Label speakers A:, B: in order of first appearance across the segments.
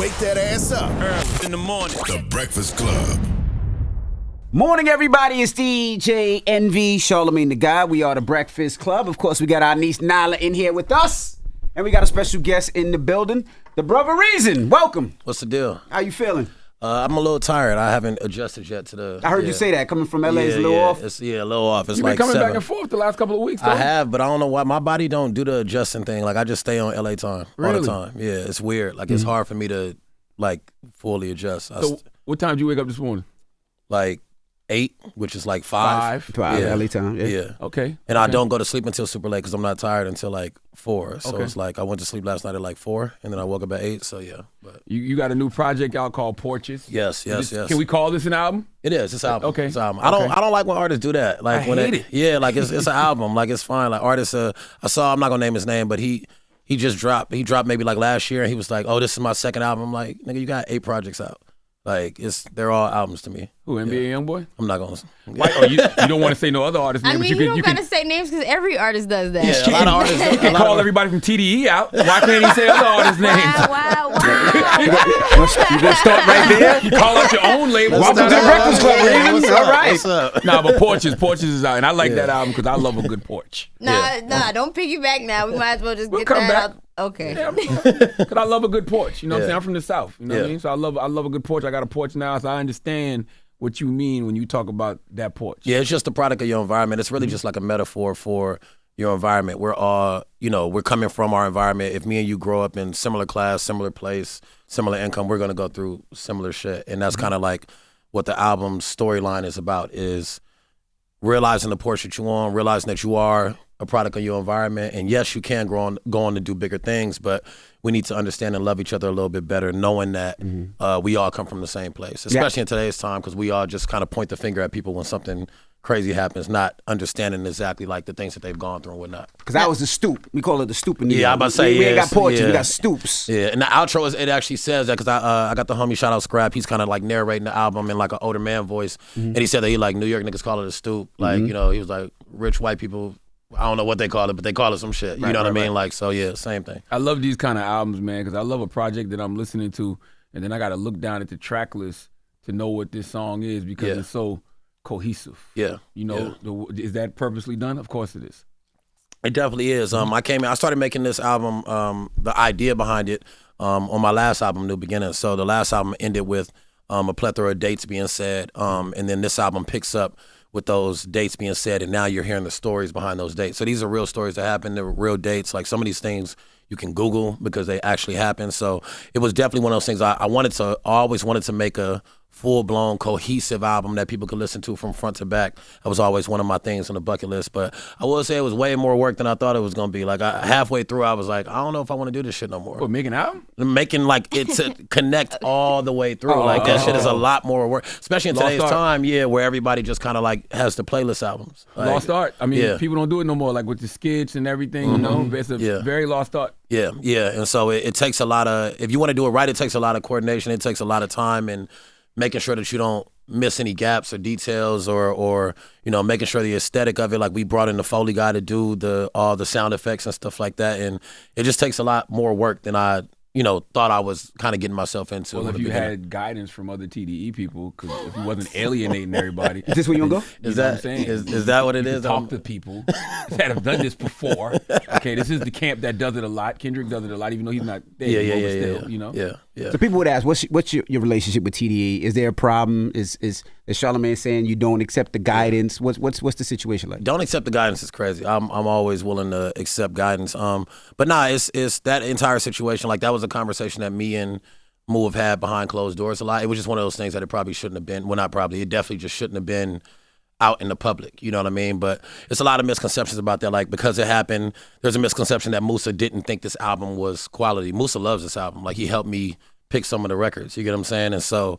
A: Wake that ass up.
B: Early in the morning.
A: The Breakfast Club.
C: Morning, everybody. It's DJ Envy, Charlamagne the Guy. We are the Breakfast Club. Of course, we got our niece Nyla in here with us. And we got a special guest in the building, the Brother Reason. Welcome.
D: What's the deal?
C: How you feeling?
D: I'm a little tired. I haven't adjusted yet to the...
C: I heard you say that. Coming from LA is a little off?
D: It's a little off. It's
E: You've
D: like
E: been coming
D: 7.
E: back and forth the last couple of weeks, though.
D: I have, but I don't know why. My body don't do the adjusting thing. Like, I just stay on LA time all the time. Yeah, it's weird. Like, it's hard for me to, like, fully adjust.
E: So what time did you wake up this morning?
D: Like, 8, which is like 5.
C: 5
D: Yeah.
C: LA time.
D: Yeah.
E: Okay.
D: And I don't go to sleep until super late because I'm not tired until like 4. So it's like I went to sleep last night at like 4, and then I woke up at 8. So yeah. But
E: You got a new project out called Porches.
D: yes.
E: Can we call this an album?
D: It is. It's an album.
E: Okay.
D: It's an album. I don't like when artists do that. Like
E: I
D: when
E: hate it.
D: Yeah, like it's an album. Like it's fine. Like artists. I saw. I'm not gonna name his name, but he just dropped. He dropped maybe like last year, and he was like, "Oh, this is my second album." I'm like, "Nigga, you got 8 projects out." Like they're all albums to me.
E: Who, NBA Youngboy?
D: I'm not gonna.
E: Why, you don't want to say no other artist name,
F: I mean,
E: but
F: you don't gotta say names because every artist does that.
D: Yeah, a lot of artists.
E: You can call everybody from TDE out. Why can't he say other artists' names?
F: Wow.
C: You gonna start right there?
E: You call out your own label.
C: Welcome to the Breakfast Club, Reasons. All right.
D: What's up?
E: Nah, but Porches is out, and I like that album because I love a good porch.
F: Nah, don't piggyback now. We might as well just
E: We'll
F: get
E: come
F: that
E: back.
F: out. Okay.
E: Because I love a good porch. You know what I'm
D: Yeah.
E: saying? I'm from the South. You know what I mean? So I love a good porch. I got a porch now, so I understand what you mean when you talk about that porch.
D: Yeah, it's just a product of your environment. It's really just like a metaphor for your environment. We're all, we're coming from our environment. If me and you grow up in similar class, similar place, similar income, we're gonna go through similar shit. And that's kind of like what the album's storyline is about, is realizing the porch that you on, realizing that you are a product of your environment. And yes, you can go on to do bigger things, but we need to understand and love each other a little bit better, knowing that we all come from the same place, especially in today's time, because we all just kind of point the finger at people when something crazy happens, not understanding exactly like the things that they've gone through and whatnot.
C: Because that was the stoop. We call it the stoop in New York.
D: Yeah, I'm about to say,
C: we ain't got
D: yes,
C: porches,
D: yeah.
C: we got stoops.
D: Yeah, and the outro it actually says that, because I got the homie, shout out Scrap, he's kind of like narrating the album in like an older man voice, and he said that he like New York niggas call it a stoop, like he was like rich white people, I don't know what they call it, but they call it some shit. You know what I mean? Like, so yeah, same thing.
E: I love these kind of albums, man, because I love a project that I'm listening to, and then I got to look down at the track list to know what this song is because it's so cohesive.
D: Yeah.
E: Is that purposely done? Of course it is.
D: It definitely is. I started making this album, the idea behind it, on my last album, New Beginnings. So the last album ended with a plethora of dates being said, and then this album picks up with those dates being said, and now you're hearing the stories behind those dates. So these are real stories that happened. They're real dates. Like some of these things you can Google because they actually happened. So it was definitely one of those things I always wanted to make a full-blown cohesive album that people could listen to from front to back. That was always one of my things on the bucket list. But I will say it was way more work than I thought it was going to be. Like halfway through, I was like, I don't know if I want to do this shit no more.
E: What, make an album?
D: Making like it to connect all the way through. Like that shit is a lot more work, especially in today's time, where everybody just kind of like has the playlist albums. Like,
E: Lost art. I mean, people don't do it no more, like with the skits and everything, you know? It's a very lost art.
D: Yeah. And so it takes a lot of, if you want to do it right, it takes a lot of coordination. It takes a lot of time and making sure that you don't miss any gaps or details or making sure the aesthetic of it, like we brought in the Foley guy to do all the sound effects and stuff like that. And it just takes a lot more work than I thought I was kind of getting myself into.
E: Well, if you had guidance from other TDE people, because if you wasn't alienating everybody.
C: Is this where you gonna go?
E: Is that what I'm saying?
D: Is that what it is?
E: Talk to people that have done this before. Okay, this is the camp that does it a lot. Kendrick does it a lot, even though he's not there.
D: Yeah.
C: So people would ask, what's your relationship with TDE? Is there a problem? Is Charlamagne saying you don't accept the guidance? What's the situation like?
D: Don't accept the guidance is crazy. I'm always willing to accept guidance. But nah, it's that entire situation. Like that was a conversation that me and Moo have had behind closed doors a lot. It was just one of those things that it probably shouldn't have been. Well, not probably. It definitely just shouldn't have been out in the public. You know what I mean? But it's a lot of misconceptions about that. Like because it happened, there's a misconception that Musa didn't think this album was quality. Musa loves this album. Like he helped me pick some of the records. You get what I'm saying? And so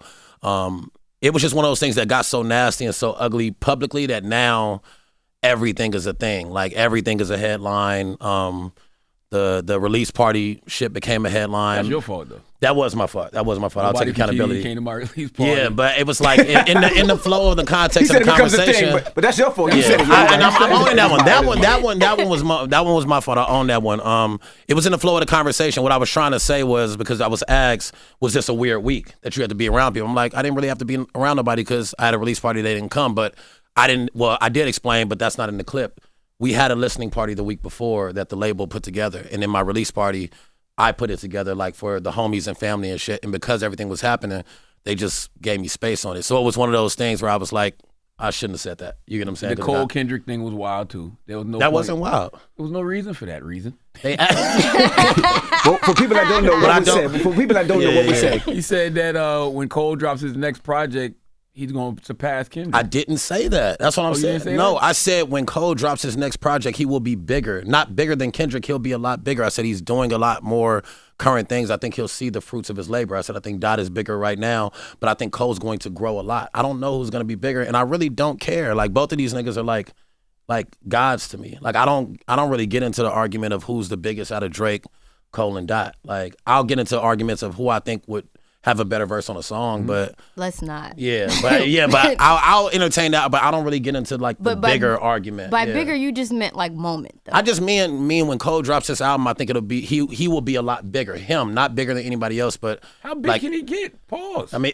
D: it was just one of those things that got so nasty and so ugly publicly that now everything is a thing. Like everything is a headline. the release party shit became a headline.
E: That's your fault though.
D: That was my fault. I'll take accountability.
E: Came to my release party.
D: Yeah, but it was like in the flow of the context
C: He
D: of
C: said
D: the
C: it becomes a
D: conversation.
C: thing, but that's your fault. You
D: Yeah,
C: said it.
D: I'm owning that one. That one was my fault. I own that one. It was in the flow of the conversation. What I was trying to say was, because I was asked, was this a weird week that you had to be around people? I'm like, I didn't really have to be around nobody because I had a release party. They didn't come, but I didn't. Well, I did explain, but that's not in the clip. We had a listening party the week before that the label put together, and in my release party, I put it together like for the homies and family and shit. And because everything was happening, they just gave me space on it. So it was one of those things where I was like, I shouldn't have said that. You get what I'm saying?
E: The Cole Kendrick thing was wild too. There was no.
D: That
E: point.
D: wasn't wild.
E: There was no reason for that reason.
D: They
C: Well, for people that don't know what we said, for people that don't know what we said,
E: He said that when Cole drops his next project, he's going to surpass Kendrick.
D: I didn't say that. That's what I'm
E: you
D: saying.
E: didn't say
D: No,
E: that?
D: I said when Cole drops his next project, he will be bigger. Not bigger than Kendrick. He'll be a lot bigger. I said he's doing a lot more current things. I think he'll see the fruits of his labor. I said I think Dot is bigger right now, but I think Cole's going to grow a lot. I don't know who's going to be bigger, and I really don't care. Like both of these niggas are like gods to me. Like I don't really get into the argument of who's the biggest out of Drake, Cole, and Dot. Like I'll get into arguments of who I think would have a better verse on a song, but
F: Let's not.
D: but I'll entertain that, but I don't really get into like the bigger argument.
F: By bigger, you just meant like moment, though.
D: I just mean when Cole drops this album, I think it'll be he will be a lot bigger. Him, not bigger than anybody else, but
E: How big
D: like,
E: can he get? Pause.
D: I mean,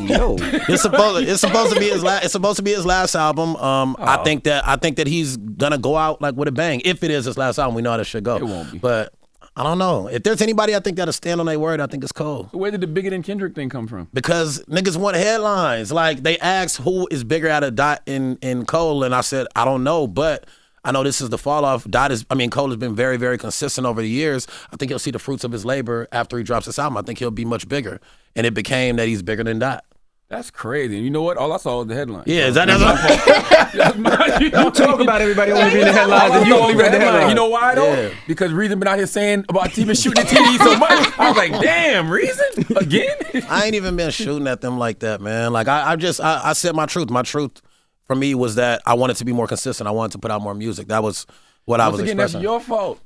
C: yo,
D: it's supposed to be his last. It's supposed to be his last album. I think that he's gonna go out like with a bang. If it is his last album, we know how this should go.
E: It won't be.
D: But I don't know. If there's anybody I think that'll stand on their word, I think it's Cole.
E: So where did the bigger than Kendrick thing come from?
D: Because niggas want headlines. Like they asked who is bigger out of Dot and Cole, and I said I don't know, but I know this is the fall off. Cole has been very, very consistent over the years. I think he'll see the fruits of his labor after he drops this album. I think he'll be much bigger, and it became that he's bigger than Dot.
E: That's crazy. And you know what? All I saw was the headline.
D: Yeah, that's my fault.
E: You
C: talk about everybody only reading the headlines, and you only read the headlines.
E: You know why though?
D: Yeah.
E: Because Reason been out here saying about TV shooting the TDE so much. I was like, damn, Reason again?
D: I ain't even been shooting at them like that, man. Like I said my truth. My truth for me was that I wanted to be more consistent. I wanted to put out more music. That was what I was
E: Once again,
D: expressing.
E: that's your fault.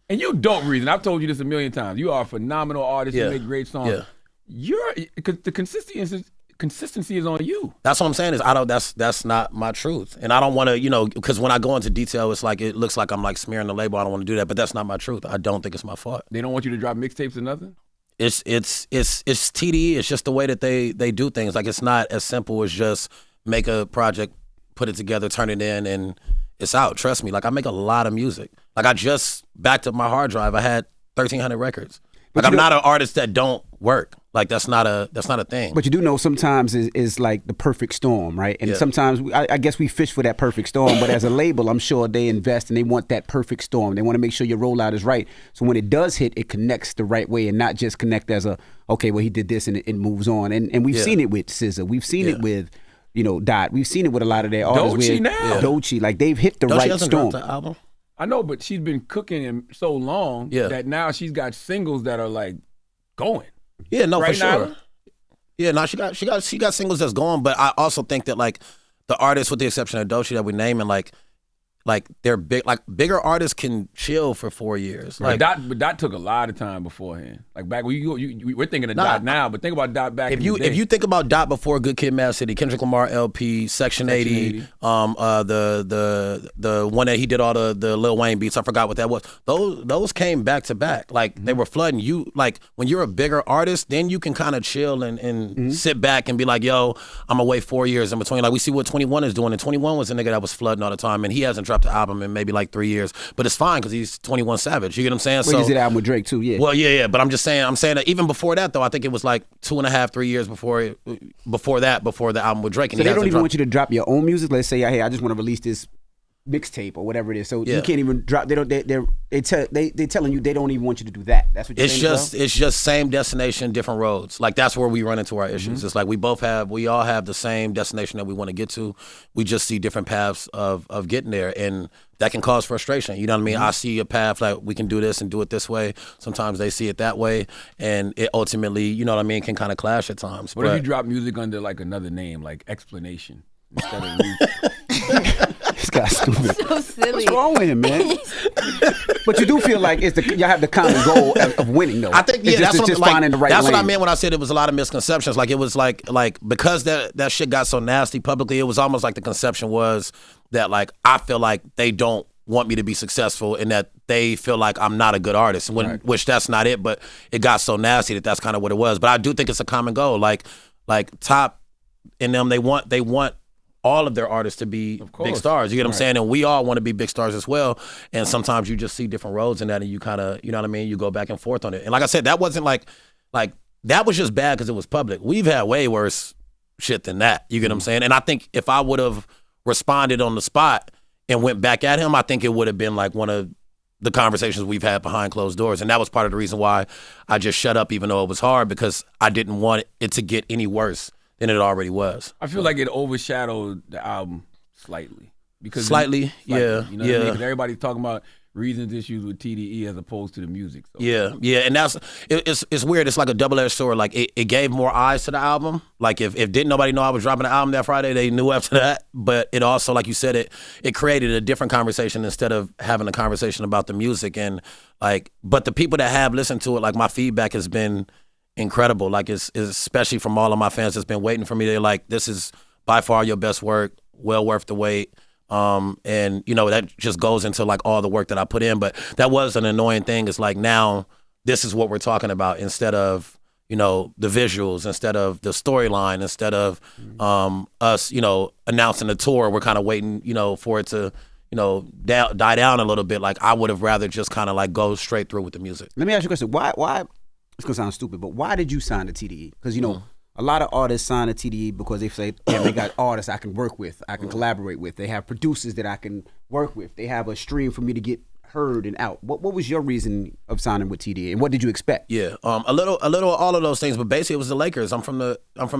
E: And you don't, Reason. I've told you this a million times. You are a phenomenal artist.
D: Yeah.
E: You make great songs.
D: Yeah.
E: The consistency is on you.
D: That's what I'm saying is that's not my truth. And I don't want to, because when I go into detail, it's like, it looks like I'm like smearing the label. I don't want to do that, but that's not my truth. I don't think it's my fault.
E: They don't want you to drop mixtapes or nothing?
D: It's TDE. It's just the way that they do things. Like it's not as simple as just make a project, put it together, turn it in, and it's out. Trust me. Like I make a lot of music. Like I just backed up my hard drive. I had 1,300 records. Like I'm not an artist that don't work. Like that's not a thing.
C: But you do know sometimes is like the perfect storm, right? And
D: Yeah.
C: sometimes I guess we fish for that perfect storm. But as a label, I'm sure they invest and they want that perfect storm. They want to make sure your rollout is right. So when it does hit, it connects the right way and not just connect as okay, well he did this and it moves on. And we've seen it with SZA. We've seen it with Dot. We've seen it with a lot of their artists.
E: Doechii now.
C: Doechii, like they've hit the
D: Doechii
C: right
D: hasn't
C: storm.
D: dropped the album.
E: I know, but she's been cooking him so long that now she's got singles that are like going.
D: Yeah, no,
E: Right,
D: for sure.
E: Nyla?
D: Yeah, no, she got singles that's going, but I also think that like the artists, with the exception of Doechii that we name, and like they're big, like bigger artists can chill for 4 years. Like
E: But Dot took a lot of time beforehand. Like back when we're thinking of Dot now, but think about Dot back in the day.
D: if you think about Dot before Good Kid, Mad City, Kendrick Lamar LP, Section 80, the one that he did all the Lil Wayne beats, I forgot what that was. Those came back to back. Like they were flooding. You like when you're a bigger artist, then you can kind of chill and sit back and be like, yo, I'm gonna wait 4 years in between. Like we see what 21 is doing, and 21 was a nigga that was flooding all the time, and he hasn't dropped the album in maybe like 3 years, but it's fine because he's 21 Savage. You get what I'm saying?
C: Well, he did the album with Drake too, yeah.
D: Well, yeah, but I'm saying that even before that though, I think it was like 2.5, 3 years before the album with Drake. And
C: So
D: he
C: they don't
D: hasn't
C: even
D: dropped-
C: want you to drop your own music. Let's say, hey, I just want to release this mixtape or whatever it is. So you can't even drop. They telling you they don't even want you to do that. That's what you're saying.
D: It's just same destination, different roads. Like that's where we run into our issues. It's like we all have the same destination that we want to get to. We just see different paths of getting there, and that can cause frustration. You know what I mean? I see a path like we can do this and do it this way. Sometimes they see it that way, and it ultimately, you know what I mean, can kind of clash at times.
E: What if you drop music under like another name, like Explanation, instead of
C: This guy's stupid.
F: So silly.
C: What's wrong with him, man? But you do feel like y'all have the common goal of winning, though.
D: I think
C: it's
D: that's
C: just
D: like,
C: finding the right
D: that's what I
C: lane.
D: meant when I said it was a lot of misconceptions. Like it was like because that shit got so nasty publicly, it was almost like the conception was that like I feel like they don't want me to be successful and that they feel like I'm not a good artist, which that's not it. But it got so nasty that that's kind of what it was. But I do think it's a common goal. Like Top and them, they want all of their artists to be big stars. You get what I'm saying? And we all want to be big stars as well. And sometimes you just see different roads in that and you kind of, you know what I mean? You go back and forth on it. And like I said, that wasn't like that was just bad because it was public. We've had way worse shit than that. You get what I'm saying? And I think if I would have responded on the spot and went back at him, I think it would have been like one of the conversations we've had behind closed doors. And that was part of the reason why I just shut up even though it was hard, because I didn't want it to get any worse than it already was.
E: I feel like it overshadowed the album slightly.
D: Slightly, yeah.
E: You know what I mean? 'Cause everybody's talking about reasons, issues with TDE as opposed to the music. So.
D: Yeah, and it's weird. It's like a double-edged sword. Like it gave more eyes to the album. Like if didn't nobody know I was dropping the album that Friday, they knew after that. But it also, like you said, it created a different conversation instead of having a conversation about the music. And like, but the people that have listened to it, like my feedback has been incredible. Like it's especially from all of my fans that's been waiting for me. They're like, this is by far your best work, well worth the wait. And you know, that just goes into like all the work that I put in. But that was an annoying thing. It's like now this is what we're talking about instead of, you know, the visuals, instead of the storyline, instead of us, you know, announcing the tour. We're kind of waiting, you know, for it to, you know, die down a little bit. Like I would have rather just kind of like go straight through with the music.
C: Let me ask you a question. Why? It's gonna sound stupid, but why did you sign to TDE? Because you know, a lot of artists sign to TDE because they say, "Yeah, they got artists I can work with, I can collaborate with. They have producers that I can work with. They have a stream for me to get heard and out." What was your reason of signing with TDE, and what did you expect?
D: Yeah, a little, all of those things, but basically it was the Lakers. I'm from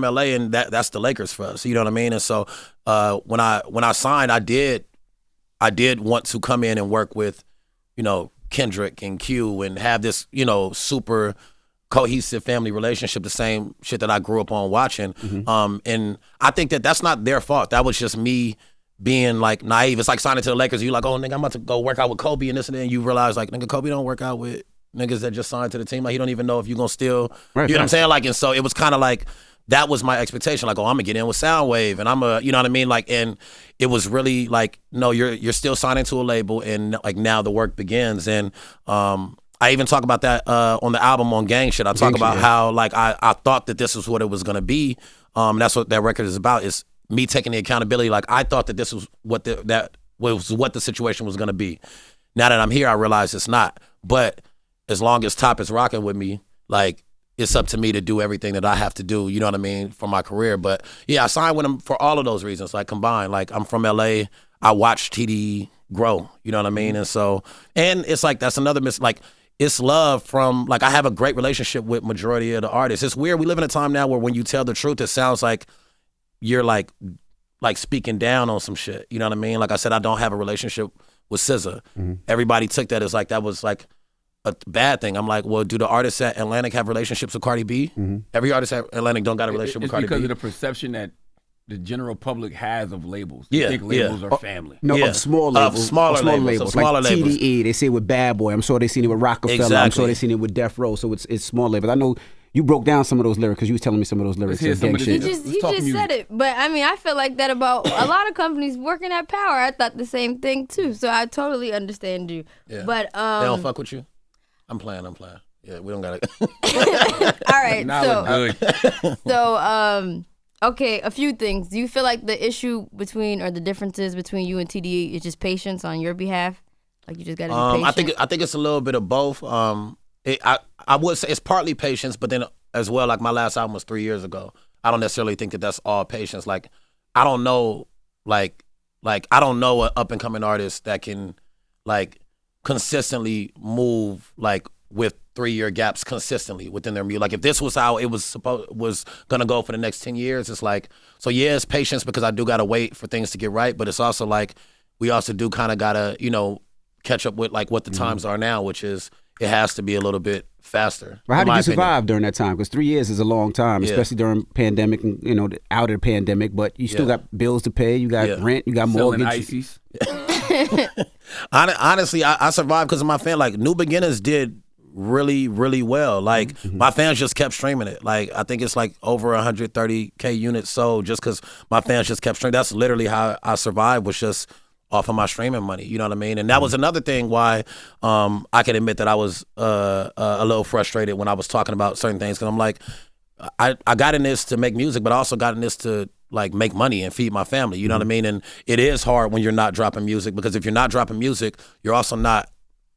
D: LA, and that's the Lakers for us. You know what I mean? And so when I signed, I did want to come in and work with, you know, Kendrick and Q and have this, you know, super cohesive family relationship, the same shit that I grew up on watching. And I think that's not their fault. That was just me being like naive. It's like signing to the Lakers. You're like, oh, nigga, I'm about to go work out with Kobe and this and that. And you realize like, nigga, Kobe don't work out with niggas that just signed to the team. Like he don't even know if you're going to still,
C: right,
D: you know what I'm saying? Like, and so it was kind of like, that was my expectation. Like, oh, I'm gonna get in with Soundwave and I'm you know what I mean? Like, and it was really like, no, you're still signing to a label and like now the work begins. And, I even talk about that on the album on Gang Shit. I talk about how like I thought that this was what it was gonna be. That's what that record is about. Is me taking the accountability. Like I thought that this was what the situation was gonna be. Now that I'm here, I realize it's not. But as long as Top is rocking with me, like it's up to me to do everything that I have to do. You know what I mean, for my career. But yeah, I signed with him for all of those reasons. Like combined. Like I'm from LA. I watched TDE grow. You know what I mean. And so it's like that's another like. It's love from, like, I have a great relationship with majority of the artists. It's weird. We live in a time now where when you tell the truth, it sounds like you're, like speaking down on some shit. You know what I mean? Like I said, I don't have a relationship with SZA. Everybody took that as, like, that was, like, a bad thing. I'm like, well, do the artists at Atlantic have relationships with Cardi B? Every artist at Atlantic don't got a relationship with Cardi B.
E: It's because of the perception that the general public has of labels.
D: Yeah,
E: they think labels are family.
C: No, of small labels.
D: Of smaller labels.
C: Like TDE, they say it with Bad Boy. I'm sure they seen it with Rockefeller.
D: Exactly.
C: I'm sure they seen it with Death Row. So it's small labels. I know you broke down some of those lyrics because you was telling me some of those lyrics.
E: He just
F: said it. But I mean, I feel like that about a lot of companies working at Power. I thought the same thing too. So I totally understand you.
D: Yeah.
F: But
D: they don't fuck with you? I'm playing. Yeah, we don't got it.
F: All right.
E: Good.
F: Okay, a few things. Do you feel like the issue between or the differences between you and TDE is just patience on your behalf? Like you just got to be patient?
D: I think it's a little bit of both. I would say it's partly patience, but then as well, like my last album was 3 years ago. I don't necessarily think that that's all patience. Like I don't know, like I don't know an up and coming artist that can like consistently move like with 3-year gaps consistently within their music. Like if this was how it was gonna go for the next 10 years, it's like, so yeah, it's patience because I do gotta wait for things to get right, but it's also like we also do kind of gotta, you know, catch up with like what the times are now, which is it has to be a little bit faster.
C: Well, how did you survive during that time? Because 3 years is a long time, especially during pandemic and, you know, out of the pandemic, but you still got bills to pay, you got rent, you got mortgage.
E: Selling ices.
D: Honestly, I survived because of my fan. Like, New Beginners did really, really well. Like, my fans just kept streaming it. Like, I think it's like over 130K units sold just because my fans just kept streaming. That's literally how I survived, was just off of my streaming money. You know what I mean? And that was another thing why I can admit that I was a little frustrated when I was talking about certain things, because I'm like, I got in this to make music, but I also got in this to like make money and feed my family. You know what I mean? And it is hard when you're not dropping music, because if you're not dropping music, you're also not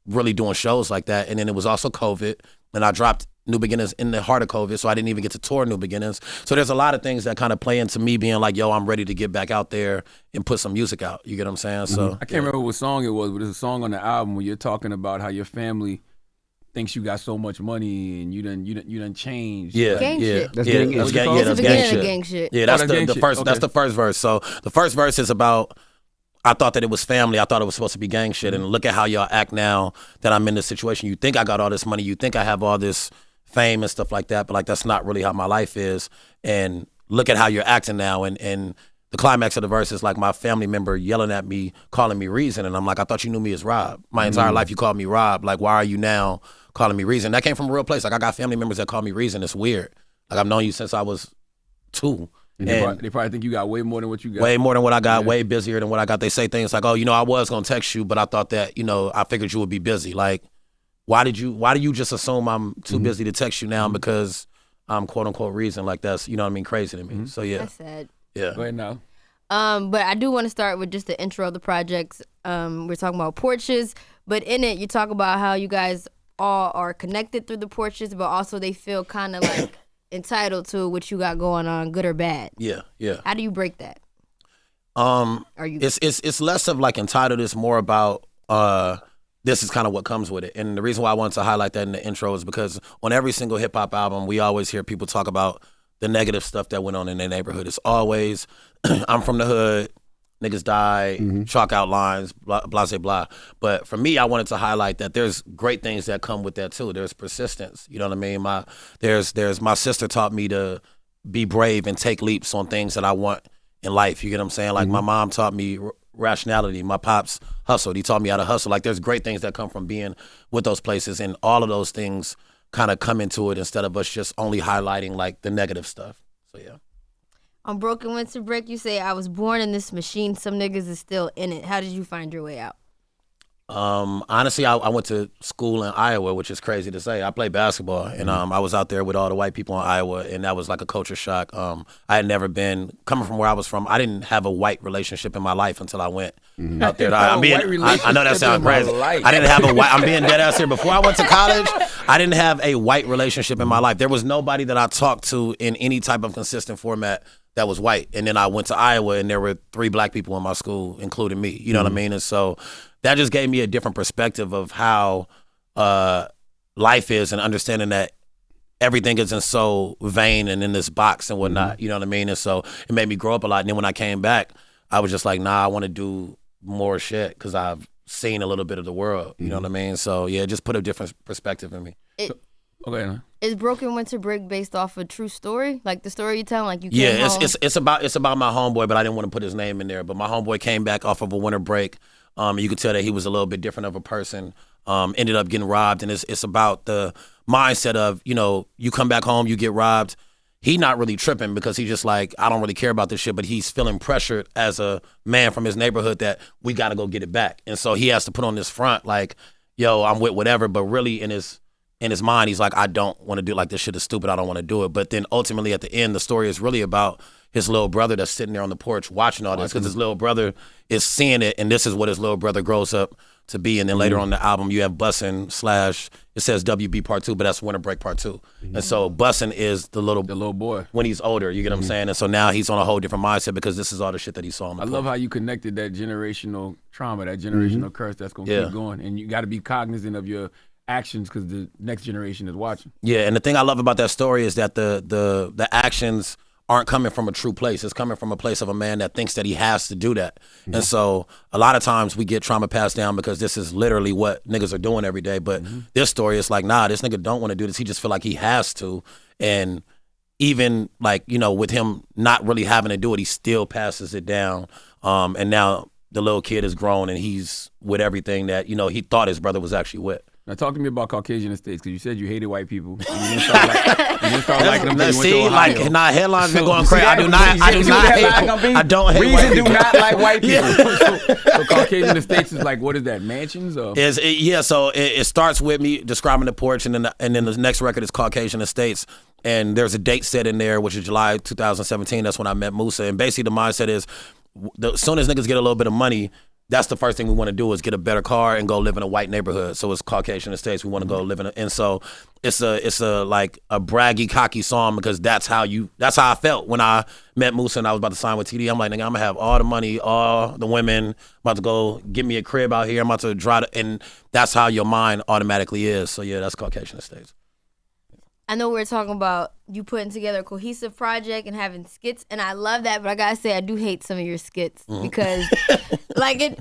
D: really doing shows like that. And then it was also COVID, and I dropped New Beginners in the heart of COVID, so I didn't even get to tour New Beginners. So there's a lot of things that kind of play into me being like, yo, I'm ready to get back out there and put some music out. You get what I'm saying? So
E: I can't remember what song it was, but there's a song on the album where you're talking about how your family thinks you got so much money and you done changed.
D: Yeah,
F: Gang
D: yeah,
F: shit.
C: That's
D: yeah,
C: gang-
D: that's
C: what's it
D: gang,
C: called?
D: yeah,
F: It's
D: that's
F: the
D: gang
F: beginning
D: shit.
F: of gang shit.
D: Yeah, that's
E: the gang
D: the
E: shit.
D: first.
E: Okay.
D: That's the first verse. So the first verse is about, I thought that it was family. I thought it was supposed to be gang shit. And look at how y'all act now that I'm in this situation. You think I got all this money. You think I have all this fame and stuff like that. But like, that's not really how my life is. And look at how you're acting now. And the climax of the verse is like my family member yelling at me, calling me Reason. And I'm like, I thought you knew me as Rob. My entire life you called me Rob. Like, why are you now calling me Reason? That came from a real place. Like, I got family members that call me Reason. It's weird. Like, I've known you since I was 2.
E: And they probably think you got way more than what you got.
D: Way more than what I got, way busier than what I got. They say things like, oh, I was going to text you, but I thought that, I figured you would be busy. Like, why do you just assume I'm too busy to text you now because I'm quote unquote Reason? Like, that's, crazy to me. So, yeah.
F: That's sad.
D: Yeah.
E: Go ahead now.
F: But I do want to start with just the intro of the projects. We're talking about Porches, but in it, you talk about how you guys all are connected through the Porches, but also they feel kind of like entitled to what you got going on, good or bad.
D: Yeah, yeah.
F: How do you break that?
D: It's less of like entitled. It's more about this is kind of what comes with it. And the reason why I wanted to highlight that in the intro is because on every single hip hop album, we always hear people talk about the negative stuff that went on in their neighborhood. It's always, I'm from the hood, niggas died, chalk out lines, blah, blah, blah, blah. But for me, I wanted to highlight that there's great things that come with that too. There's persistence. You know what I mean? My sister taught me to be brave and take leaps on things that I want in life. You get what I'm saying? Like my mom taught me rationality. My pops hustled. He taught me how to hustle. Like, there's great things that come from being with those places, and all of those things kind of come into it instead of us just only highlighting like the negative stuff. So yeah.
F: On Broken Winter Break, you say, I was born in this machine. Some niggas is still in it. How did you find your way out?
D: Honestly, I went to school in Iowa, which is crazy to say. I played basketball, and I was out there with all the white people in Iowa, and that was like a culture shock. I had never been, coming from where I was from, I didn't have a white relationship in my life until I went out there. I know that sounds crazy. I didn't have a white, I'm being dead ass here. Before I went to college, I didn't have a white relationship in my life. There was nobody that I talked to in any type of consistent format that was white. And then I went to Iowa, and there were 3 black people in my school, including me. You know what I mean? And so that just gave me a different perspective of how life is, and understanding that everything isn't so vain and in this box and whatnot. You know what I mean? And so it made me grow up a lot. And then when I came back, I was just like, nah, I want to do more shit because I've seen a little bit of the world. You know what I mean? So yeah, just put a different perspective in me.
E: Okay.
F: Is Broken Winter Break based off a true story? Like the story you tell, like you came
D: Yeah,
F: home?
D: it's about my homeboy, but I didn't want to put his name in there. But my homeboy came back off of a winter break. You could tell that he was a little bit different of a person. Ended up getting robbed, and it's about the mindset of, you come back home, you get robbed. He not really tripping because he's just like, I don't really care about this shit, but he's feeling pressured as a man from his neighborhood that we got to go get it back. And so he has to put on this front like, yo, I'm with whatever, but really in his mind, he's like, I don't want to do it. Like, this shit is stupid. I don't want to do it. But then ultimately at the end, the story is really about his little brother that's sitting there on the porch watching all this, because his little brother is seeing it, and this is what his little brother grows up to be. And then later on in the album, you have Bussin' / it says WB Part 2, but that's Winter Break Part 2. And so Bussin' is the little
E: boy
D: when he's older, you get what I'm saying? And so now he's on a whole different mindset because this is all the shit that he saw on the porch.
E: love how you connected that generational trauma, that generational curse that's going to keep going. And you got to be cognizant of your actions because the next generation is watching.
D: Yeah, and the thing I love about that story is that the actions aren't coming from a true place. It's coming from a place of a man that thinks that he has to do that. And so a lot of times we get trauma passed down because this is literally what niggas are doing every day. But this story is like, nah, this nigga don't want to do this. He just feel like he has to. And even like, with him not really having to do it, he still passes it down. And now the little kid is grown and he's with everything that, you know, he thought his brother was actually with.
E: Now talk to me about Caucasian estates, because you said you hated white people. You didn't start liking them.
D: Let's see, like, headlines been going crazy. I do not hate. I don't hate white people.
E: Reason do not like white people. So Caucasian estates is like, what is that? Mansions? Or?
D: So it starts with me describing the porch, and then the next record is Caucasian Estates. And there's a date set in there, which is July 2017. That's when I met Musa. And basically the mindset is, as soon as niggas get a little bit of money, that's the first thing we want to do is get a better car and go live in a white neighborhood. So it's Caucasian Estates. We want to go live in and so it's a like a braggy, cocky song, because that's how I felt when I met Musa and I was about to sign with TDE. I'm like, nigga, I'm gonna have all the money, all the women, I'm about to go get me a crib out here. I'm about to drive and that's how your mind automatically is. So yeah, that's Caucasian Estates.
F: I know we're talking about you putting together a cohesive project and having skits, and I love that, but I gotta say I do hate some of your skits because I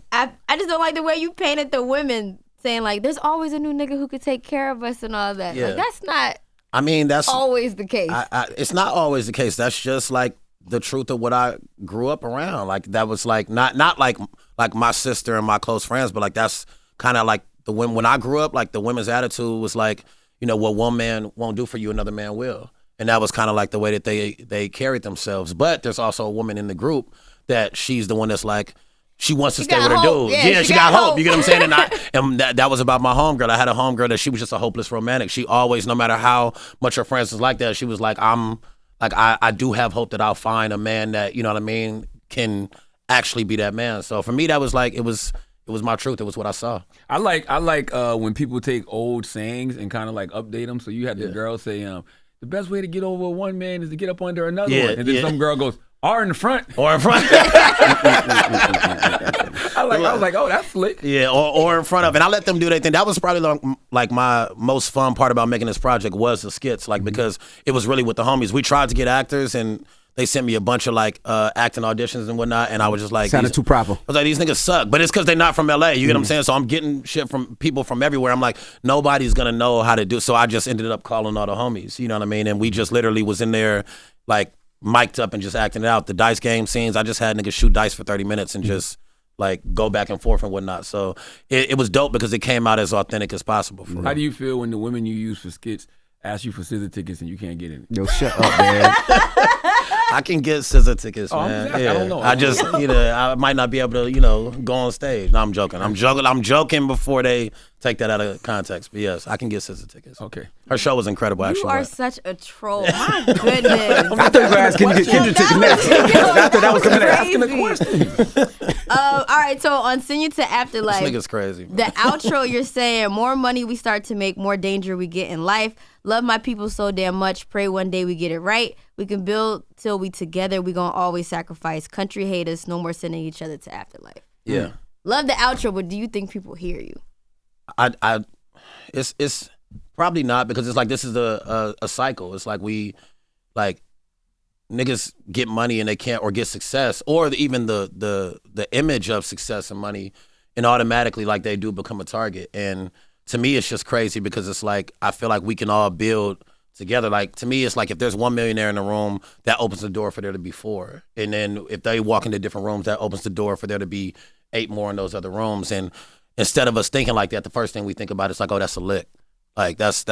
F: just don't like the way you painted the women, saying like there's always a new nigga who could take care of us and all that.
D: Yeah.
F: Like that's not
D: that's
F: always the case.
D: It's not always the case. That's just like the truth of what I grew up around. Like that was like not like my sister and my close friends, but like that's kind of like the women when I grew up. Like the women's attitude was like, you know, what one man won't do for you, another man will. And that was kind of like the way that they carried themselves. But there's also a woman in the group that she's the one that's like, she wants to stay with her dude.
F: Yeah,
D: she got hope. You get what I'm saying? And that was about my homegirl. I had a homegirl that she was just a hopeless romantic. She always, no matter how much her friends was like that, she was like, I do have hope that I'll find a man that, you know what I mean, can actually be that man. So for me, that was like, it was my truth. It was what I saw.
E: I like when people take old sayings and kind of like update them. So you had the girl say, the best way to get over one man is to get up under another one. And then some girl goes, "Or in the front."
D: Or in front.
E: I was like, oh, that's slick.
D: Yeah, or in front of. And I let them do their thing. That was probably like my most fun part about making this project was the skits, like because it was really with the homies. We tried to get actors and they sent me a bunch of like acting auditions and whatnot, and I was just like,
C: sounded too proper.
D: I was like, these niggas suck, but it's because they're not from LA. You get what I'm saying? So I'm getting shit from people from everywhere. I'm like, nobody's gonna know how to do. So I just ended up calling all the homies. You know what I mean? And we just literally was in there, like mic'd up and just acting it out. The dice game scenes, I just had niggas shoot dice for 30 minutes and just like go back and forth and whatnot. So it was dope because it came out as authentic as possible. For
E: How do you feel when the women you use for skits ask you for scissor tickets and you can't get in?
C: Yo, shut up, man.
D: I can get scissor tickets, man.
E: I don't know.
D: I just, I might not be able to, go on stage. No, I'm joking. I'm joking before they take that out of context. But yes, I can get scissor tickets.
E: Okay.
D: Her show was incredible, actually.
F: You are such a troll. My goodness.
C: I thought you were asking can you get Kendrick tickets next. I thought that was coming
E: Asking a question.
F: All right, so on Send You to Afterlife,
D: This nigga's crazy.
F: the outro you're saying, more money we start to make, more danger we get in life. Love my people so damn much. Pray one day we get it right. We can build till we together. We gonna always sacrifice. Country haters, no more sending each other to afterlife.
D: Yeah.
F: Love the outro, but do you think people hear you?
D: It's probably not, because it's like this is a cycle. It's like we like niggas get money and they can't, or get success, or even the image of success and money, and automatically like they do become a target. And to me, it's just crazy because it's like I feel like we can all build together. Like to me, it's like if there's one millionaire in the room, that opens the door for there to be four, and then if they walk into different rooms, that opens the door for there to be 8 more in those other rooms. And instead of us thinking like that, the first thing we think about is like, oh, that's a lick. Like that's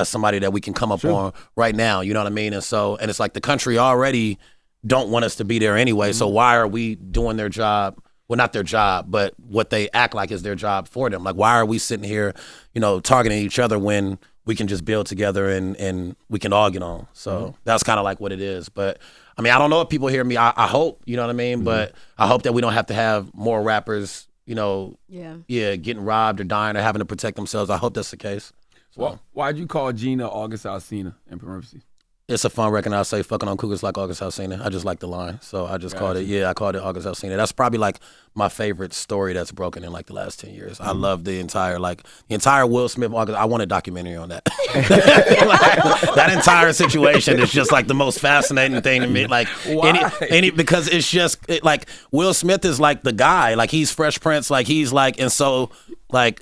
D: somebody that we can come up on right now. You know what I mean? And it's like the country already don't want us to be there anyway. So why are we doing their job? Well, not their job, but what they act like is their job for them. Like, why are we sitting here, targeting each other when we can just build together and we can all get on? So that's kind of like what it is. But I mean, I don't know if people hear me. I hope, you know what I mean? But I hope that we don't have to have more rappers, getting robbed or dying or having to protect themselves. I hope that's the case. So.
E: Why'd you call Gina August Alsina in parentheses?
D: It's a fun record. I'll say fucking on cougars like August Alsina. I just like the line. So I just called it, I called it August Alsina. That's probably like my favorite story that's broken in like the last 10 years. I love the entire Will Smith August. I want a documentary on that. That entire situation is just like the most fascinating thing to me. Like because it's just like Will Smith is like the guy. Like he's Fresh Prince. Like he's like, and so like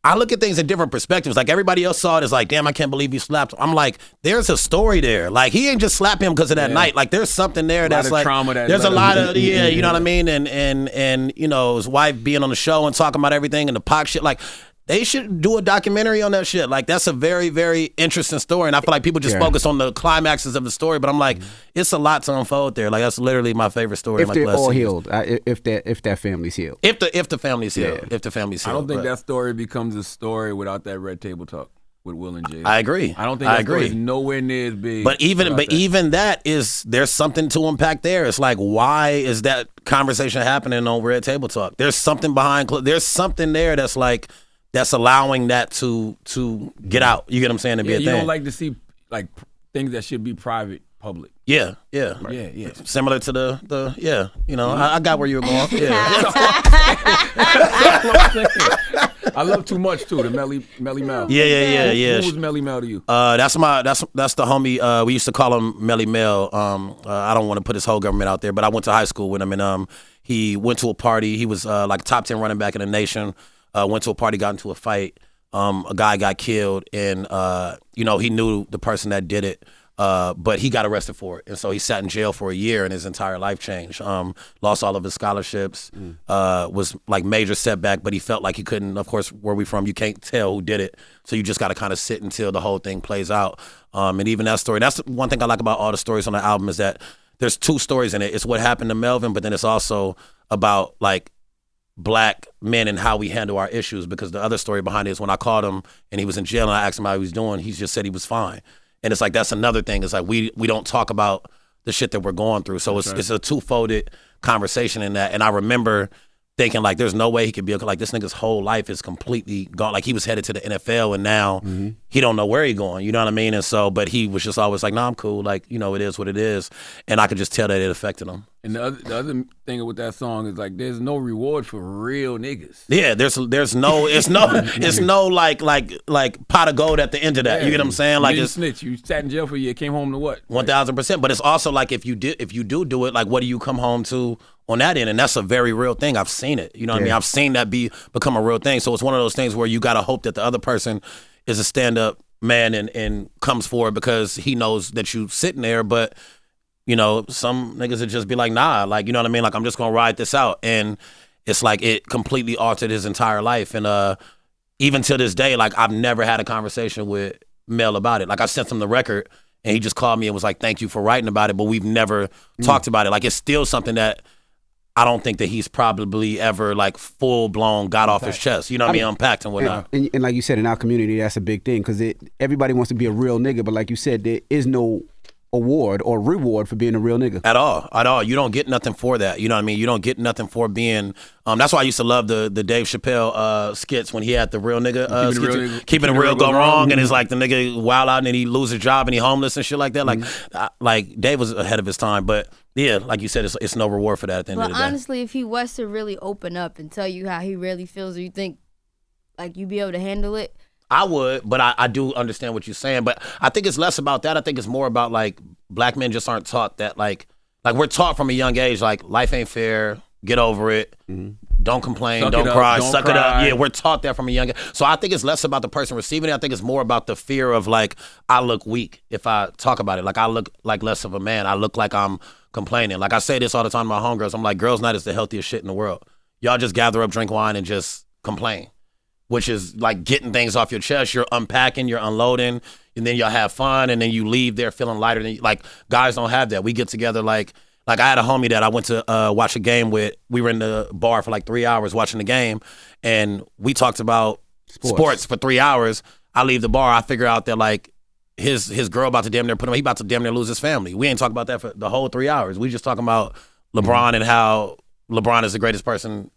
D: I look at things in different perspectives. Like everybody else saw it as like, damn, I can't believe you slapped him. I'm like, there's a story there. Like he ain't just slap him because of that night. Like there's something there that's like
E: trauma that
D: there's a lot of you know what I mean? And you know, his wife being on the show and talking about everything and the Pac shit. Like they should do a documentary on that shit. Like that's a very, very interesting story. And I feel like people just focus on the climaxes of the story. But I'm like, it's a lot to unfold there. Like that's literally my favorite story.
C: If they're all healed, if that family's healed.
D: If the family's healed. If the family's healed.
E: I don't think that story becomes a story without that red table talk with Will and Jay.
D: I agree.
E: I don't think that story is nowhere near as big.
D: But even that is, there's something to unpack there. It's like, why is that conversation happening on Red Table Talk? There's something there's something there that's like, that's allowing that to get out. You get what I'm saying? To be a thing.
E: You don't like to see like things that should be private, public.
D: Yeah. Similar to the you know, I got where you were going. Yeah.
E: I love Too Much too, the Melly Mel.
D: Yeah.
E: Who was Melly Mel to you?
D: That's the homie. We used to call him Melly Mel. I don't want to put his whole government out there, but I went to high school with him, and he went to a party. He was like top 10 running back in the nation. Went to a party, got into a fight. A guy got killed, and you know, he knew the person that did it, but he got arrested for it, and so he sat in jail for a year, and his entire life changed. Lost all of his scholarships. Was like major setback, but he felt like he couldn't. Of course, where we from, you can't tell who did it, so you just got to kind of sit until the whole thing plays out. And even that story, that's one thing I like about all the stories on the album is that there's two stories in it. It's what happened to Melvin, but then it's also about like Black men and how we handle our issues, because the other story behind it is when I called him and he was in jail and I asked him how he was doing, he just said he was fine. And it's like, that's another thing. It's like we don't talk about the shit that we're going through. So it's a two-folded conversation in that. And I remember thinking like, there's no way he could be like, this nigga's whole life is completely gone. Like he was headed to the NFL and now he don't know where he going. You know what I mean? And so, but he was just always like, nah, I'm cool. Like, you know, it is what it is. And I could just tell that it affected him.
E: And the other thing with that song is like, there's no reward for real niggas.
D: Yeah, there's no like pot of gold at the end of that. You get what I'm saying? Like it's
E: snitch. You sat in jail for a year, came home to what?
D: 1,000%. But it's also like if you do it, like what do you come home to on that end? And that's a very real thing. I've seen it. You know what I mean? I've seen that become a real thing. So it's one of those things where you gotta hope that the other person is a stand-up man and comes forward because he knows that you sitting there, but you know, some niggas would just be like, nah, like, you know what I mean? Like, I'm just gonna ride this out. And it's like, it completely altered his entire life. And even to this day, like, I've never had a conversation with Mel about it. Like, I sent him the record and he just called me and was like, thank you for writing about it, but we've never talked about it. Like, it's still something that I don't think that he's probably ever like full blown got off his chest. You know what I mean? Unpacked and whatnot.
C: And like you said, in our community, that's a big thing because everybody wants to be a real nigga, but like you said, there is no award or reward for being a real nigga. At
D: all. You don't get nothing for that. You know what I mean? You don't get nothing for being, that's why I used to love the Dave Chappelle skits when he had the real nigga skits. Keeping it real go wrong. And it's like the nigga wild out and then he lose his job and he homeless and shit like that. Like Dave was ahead of his time, but yeah, like you said, it's no reward for that at the end of the day.
F: Honestly, if he was to really open up and tell you how he really feels, or you think like you'd be able to handle it?
D: I would, but I do understand what you're saying. But I think it's less about that. I think it's more about like black men just aren't taught that like we're taught from a young age, like life ain't fair, get over it, don't complain, don't cry, suck it up. Yeah, we're taught that from a young age. So I think it's less about the person receiving it. I think it's more about the fear of like, I look weak if I talk about it. Like I look like less of a man. I look like I'm complaining. Like I say this all the time to my homegirls. I'm like, girls' night is the healthiest shit in the world. Y'all just gather up, drink wine, and just complain. Which is like getting things off your chest. You're unpacking, you're unloading, and then y'all have fun, and then you leave there feeling lighter. Than like guys don't have that. We get together like I had a homie that I went to watch a game with. We were in the bar for like 3 hours watching the game, and we talked about sports for 3 hours. I leave the bar, I figure out that like his girl about to damn near he about to damn near lose his family. We ain't talking about that for the whole 3 hours. We just talking about LeBron and how LeBron is the greatest person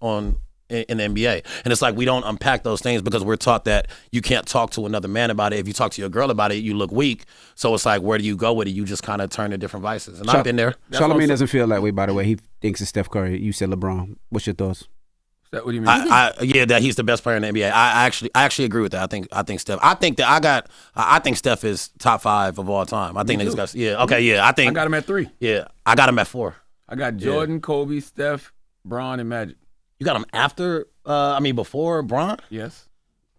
D: in the NBA. And it's like we don't unpack those things because we're taught that you can't talk to another man about it. If you talk to your girl about it, you look weak. So it's like, where do you go with it? You just kind of turn to different vices. And I've been there.
C: Charlamagne doesn't feel that way, by the way. He thinks it's Steph Curry. You said LeBron. What's your thoughts?
E: What do you mean?
D: Yeah, that he's the best player in the NBA. I actually agree with that. I think Steph. I think Steph is top 5 of all time. I think niggas got. Yeah. Okay. Yeah. I
E: got him at 3.
D: Yeah. I got him at 4.
E: I got Jordan, Kobe, Steph, Bron, and Magic.
D: You got him after? Before Bron?
E: Yes.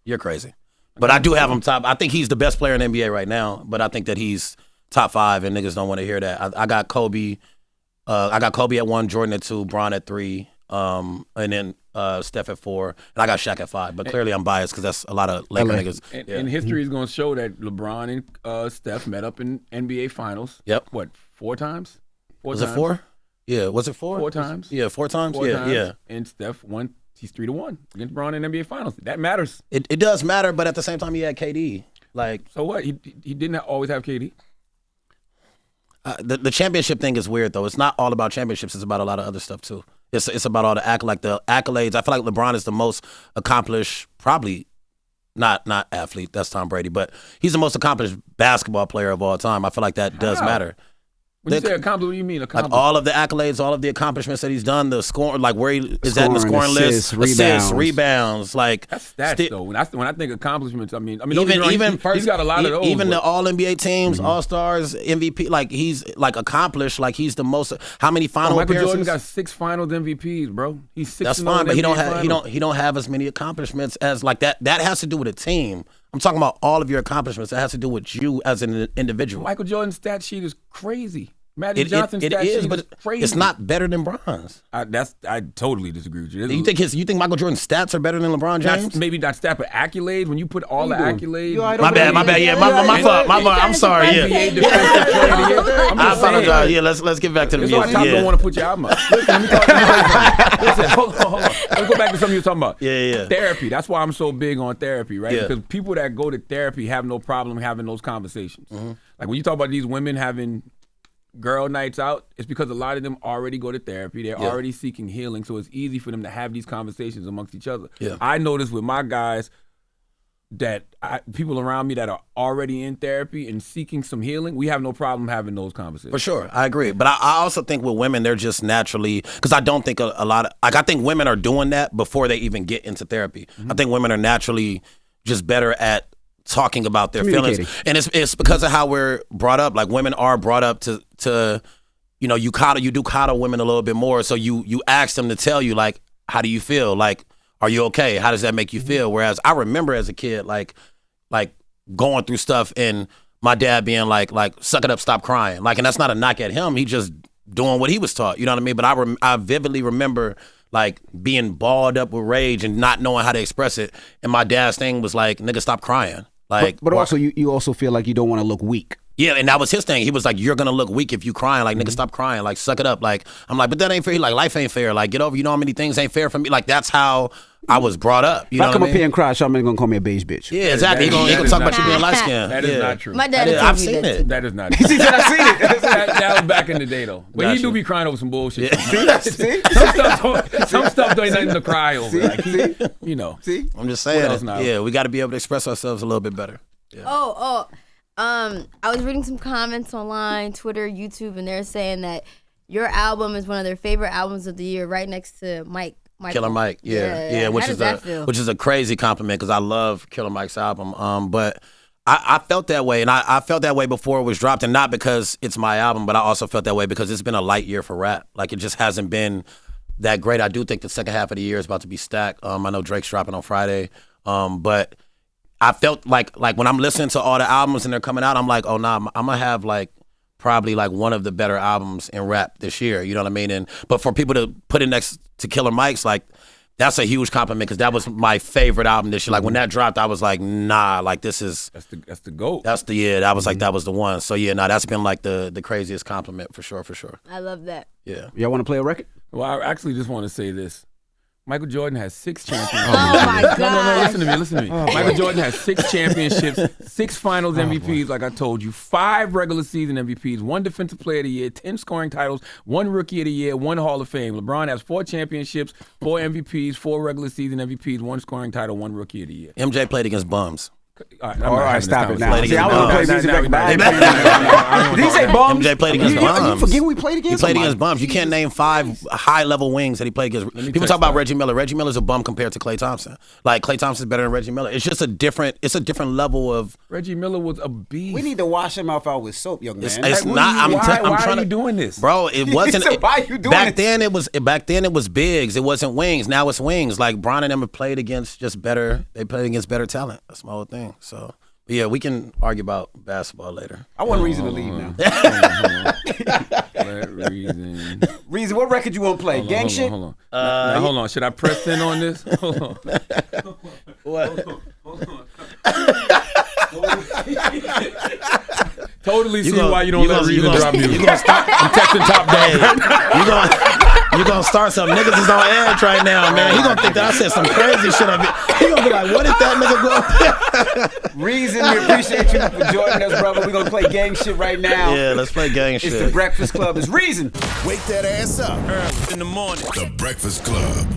D: You're crazy. But I do have him top. I think he's the best player in the NBA right now, but I think that he's top 5, and niggas don't want to hear that. I got Kobe. I got Kobe at 1, Jordan at 2, Bron at 3, and then Steph at 4, and I got Shaq at 5. But clearly I'm biased because that's a lot of Laker niggas.
E: And history is going to show that LeBron and Steph met up in NBA Finals.
D: Yep.
E: What, 4 times?
D: Was it 4? Yeah, was it 4?
E: 4 times.
D: Yeah, 4 times?
E: 4 times.
D: Yeah.
E: And Steph won. He's 3-1 against Bron in NBA Finals. That matters.
D: It does matter, but at the same time, he had KD. Like,
E: so what? He didn't always have KD.
D: The championship thing is weird though. It's not all about championships. It's about a lot of other stuff too. It's about all the accolades. I feel like LeBron is the most accomplished, probably not athlete. That's Tom Brady, but he's the most accomplished basketball player of all time. I feel like that does matter.
E: When you say accomplished, what do you mean accomplished?
D: Like all of the accolades, all of the accomplishments that he's done, the scoring, like where he is at in the scoring
C: assists,
D: list, rebounds, like
E: that's stats though. When I think accomplishments, I mean,
D: even first,
E: he's got a lot of those.
D: Even the All NBA teams, All Stars, MVP, like he's like accomplished. Like he's the most. How many final
E: Michael
D: appearances?
E: Jordan got 6 Finals MVPs, bro. He's 6.
D: That's fine, but he don't have as many accomplishments as like that. That has to do with a team. I'm talking about all of your accomplishments. That has to do with you as an individual.
E: Michael Jordan's stat sheet is crazy. Magic Johnson's stat sheet is crazy.
D: It's not better than Bron's.
E: I totally disagree with you.
D: You think Michael Jordan's stats are better than LeBron James?
E: Maybe not stat, but accolades. When you put all the accolades,
D: my bad. Yeah, my fault. I'm sorry. Yeah, I apologize. Yeah, let's get back to the music.
E: That's why Tom don't want to put your album up. Listen, let me talk to you. Listen, hold on. Let's go back to something you were talking about.
D: Yeah.
E: Therapy. That's why I'm so big on therapy, right?
D: Yeah.
E: Because people that go to therapy have no problem having those conversations. Like when you talk about these women having girl nights out, it's because a lot of them already go to therapy. They're already seeking healing, so it's easy for them to have these conversations amongst each other.
D: Yeah.
E: I notice with my guys that people around me that are already in therapy and seeking some healing, we have no problem having those conversations.
D: For sure, I agree. But I also think with women, they're just naturally, because I don't think a lot of, like I think women are doing that before they even get into therapy. I think women are naturally just better at talking about their feelings, and it's because of how we're brought up. Like women are brought up to you know, you do coddle women a little bit more. So you ask them to tell you like, how do you feel? Like, are you okay? How does that make you feel? Whereas I remember as a kid, like going through stuff and my dad being like suck it up, stop crying. Like, and that's not a knock at him. He just doing what he was taught. You know what I mean? But I vividly remember like being balled up with rage and not knowing how to express it. And my dad's thing was like, nigga, stop crying. Like,
C: but also you also feel like you don't want to look weak.
D: Yeah, and that was his thing. He was like, you're gonna look weak if you crying. Like, nigga, stop crying. Like, suck it up. Like, I'm like, but that ain't fair. He like, life ain't fair. Like, get over. You know how many things ain't fair for me. Like, that's how I was brought up. You know
C: if I come
D: what I
C: up
D: mean?
C: here and cry, Charlamagne gonna call me a beige bitch.
D: Yeah, exactly. He gonna talk about you being light skinned.
E: That is not true.
F: My dad told
D: I've
F: me
D: seen
F: that
D: it.
E: That is not true.
C: He said, "I seen it."
E: That was back in the day, though. But
D: Gotcha.
E: he do be crying over some bullshit.
C: See?
E: Some stuff ain't nothing to cry over. Like, you know.
C: See?
D: I'm just
E: What else
D: saying.
E: now?
D: Yeah, we got to be able to express ourselves a little bit better. Yeah.
F: I was reading some comments online, Twitter, YouTube, and they're saying that your album is one of their favorite albums of the year, right next to Mike.
D: Killer Mike, yeah,
F: How does that feel?
D: which is a crazy compliment because I love Killer Mike's album. But I felt that way, and I felt that way before it was dropped, and not because it's my album, but I also felt that way because it's been a light year for rap. Like it just hasn't been that great. I do think the second half of the year is about to be stacked. I know Drake's dropping on Friday, but I felt like when I'm listening to all the albums and they're coming out, I'm like, oh nah, I'm gonna have like probably like one of the better albums in rap this year. You know what I mean? But for people to put it next to Killer Mike's, like that's a huge compliment because that was my favorite album this year. Like when that dropped, I was like, nah, like this is
E: That's the GOAT.
D: that was like that was the one. So yeah, that's been like the craziest compliment for sure.
F: I love that.
D: Yeah.
C: Y'all want to play a record?
E: Well, I actually just want to say this. Michael Jordan has 6 championships.
F: Oh my God.
E: No, listen to me. Michael Jordan has 6 championships, 6 finals MVPs, like I told you, 5 regular season MVPs, 1 defensive player of the year, 10 scoring titles, 1 rookie of the year, 1 Hall of Fame. LeBron has 4 championships, 4 MVPs, 4 regular season MVPs, 1 scoring title, 1 rookie of the year.
D: MJ played against bums.
C: All right, stop it now.
D: Played
C: See, I
D: against
C: want to play
D: Bums.
C: music back.
E: Did
C: Did he say Bums?
D: MJ played against Bums.
C: You forget who he played against?
D: He played against Bums. You can't name 5 high-level wings that he played against. People talk about Reggie Miller. Reggie Miller's a bum compared to Klay Thompson. Like, Klay Thompson's better than Reggie Miller. It's just a different level of...
E: Reggie Miller was a beast.
C: We need to wash him out with soap, young man.
D: It's not...
E: Why
D: I'm trying
E: are you
D: to...
E: doing this?
D: Bro, it wasn't...
C: Why are you doing
D: back
C: this?
D: then it was bigs. It wasn't wings. Now it's wings. Like, Bron and them have played against just better... They played against better talent. That's my whole thing. So... Yeah, we can argue about basketball later.
C: I want Reason to leave now. Reason, what record you want to play? Gang shit?
E: Hold on. Now, hold on. Should I press in on this? Hold on.
D: What?
E: Hold on. Totally see why you don't let Reason drop music. I'm texting Top Dog.
D: You gonna start some niggas is on edge right now, man. He gonna think that I said some crazy shit of it. He gonna be like, what did that nigga go?
C: Reason, we appreciate you for joining us, brother. We're gonna play gang shit right now.
D: Yeah, let's play gang shit.
C: It's the Breakfast Club. It's Reason.
A: Wake that ass up.
B: In the morning.
A: The Breakfast Club.